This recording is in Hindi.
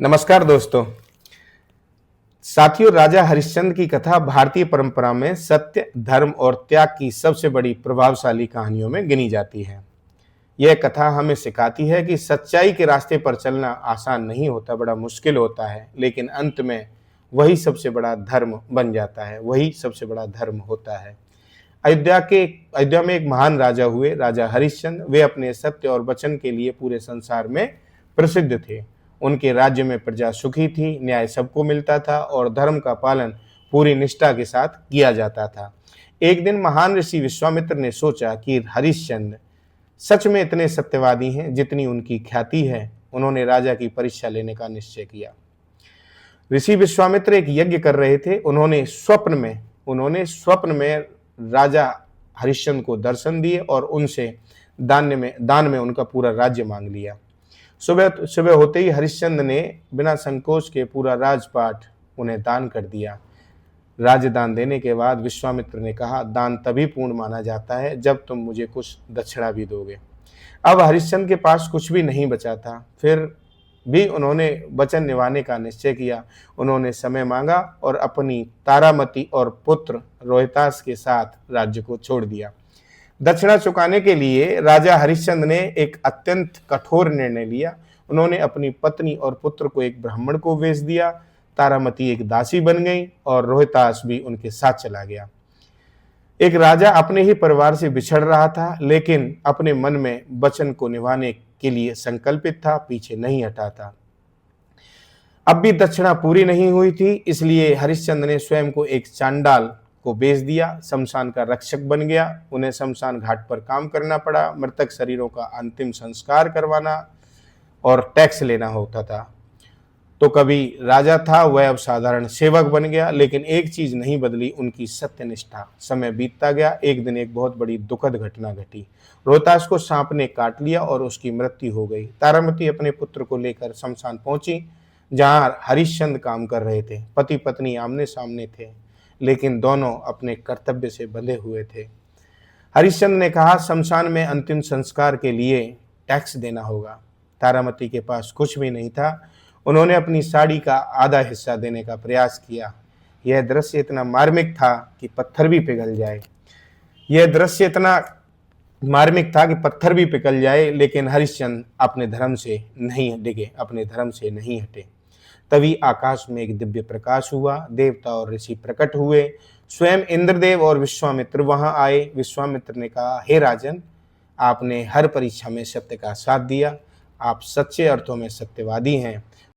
नमस्कार दोस्तों। साथियों, राजा हरिश्चंद्र की कथा भारतीय परंपरा में सत्य, धर्म और त्याग की सबसे बड़ी प्रभावशाली कहानियों में गिनी जाती है। यह कथा हमें सिखाती है कि सच्चाई के रास्ते पर चलना आसान नहीं होता, बड़ा मुश्किल होता है, लेकिन अंत में वही सबसे बड़ा धर्म बन जाता है, वही सबसे बड़ा धर्म होता है। अयोध्या में एक महान राजा हुए, राजा हरिश्चंद्र। वे अपने सत्य और वचन के लिए पूरे संसार में प्रसिद्ध थे। उनके राज्य में प्रजा सुखी थी, न्याय सबको मिलता था और धर्म का पालन पूरी निष्ठा के साथ किया जाता था। एक दिन महान ऋषि विश्वामित्र ने सोचा कि हरिश्चंद्र सच में इतने सत्यवादी हैं जितनी उनकी ख्याति है। उन्होंने राजा की परीक्षा लेने का निश्चय किया। ऋषि विश्वामित्र एक यज्ञ कर रहे थे। उन्होंने स्वप्न में राजा हरिश्चंद्र को दर्शन दिए और उनसे दान में उनका पूरा राज्य मांग लिया। सुबह सुबह होते ही हरिश्चंद्र ने बिना संकोच के पूरा राजपाट उन्हें दान कर दिया। राजदान देने के बाद विश्वामित्र ने कहा, दान तभी पूर्ण माना जाता है जब तुम मुझे कुछ दक्षिणा भी दोगे। अब हरिश्चंद्र के पास कुछ भी नहीं बचा था, फिर भी उन्होंने वचन निभाने का निश्चय किया। उन्होंने समय मांगा और अपनी तारामती और पुत्र रोहितास के साथ राज्य को छोड़ दिया। दक्षिणा चुकाने के लिए राजा हरिश्चंद्र ने एक अत्यंत कठोर निर्णय लिया। उन्होंने अपनी पत्नी और पुत्र को एक ब्राह्मण को बेच दिया। तारामती एक दासी बन गई और रोहितास भी उनके साथ चला गया। एक राजा अपने ही परिवार से बिछड़ रहा था, लेकिन अपने मन में वचन को निभाने के लिए संकल्पित था, पीछे नहीं हटा था। अब भी दक्षिणा पूरी नहीं हुई थी, इसलिए हरिश्चंद्र ने स्वयं को एक चांडाल को बेच दिया, शमशान का रक्षक बन गया। उन्हें शमशान घाट पर काम करना पड़ा, मृतक शरीरों का अंतिम संस्कार करवाना और टैक्स लेना होता था। तो कभी राजा था, वह अब साधारण सेवक बन गया, लेकिन एक चीज नहीं बदली, उनकी सत्यनिष्ठा। समय बीतता गया। एक दिन एक बहुत बड़ी दुखद घटना घटी। रोहतास को सांप ने काट लिया और उसकी मृत्यु हो गई। तारामती अपने पुत्र को लेकर शमशान पहुंची, जहां हरिश्चंद्र काम कर रहे थे। पति पत्नी आमने सामने थे, लेकिन दोनों अपने कर्तव्य से बंधे हुए थे। हरिश्चंद्र ने कहा, शमशान में अंतिम संस्कार के लिए टैक्स देना होगा। तारामती के पास कुछ भी नहीं था। उन्होंने अपनी साड़ी का आधा हिस्सा देने का प्रयास किया। यह दृश्य इतना मार्मिक था कि पत्थर भी पिघल जाए। लेकिन हरिश्चंद्र अपने धर्म से नहीं डिगे, अपने धर्म से नहीं हटे। तभी आकाश में एक दिव्य प्रकाश हुआ। देवता और ऋषि प्रकट हुए। स्वयं इंद्रदेव और विश्वामित्र वहां आए। विश्वामित्र ने कहा, हे राजन, आपने हर परीक्षा में सत्य का साथ दिया। आप सच्चे अर्थों में सत्यवादी हैं।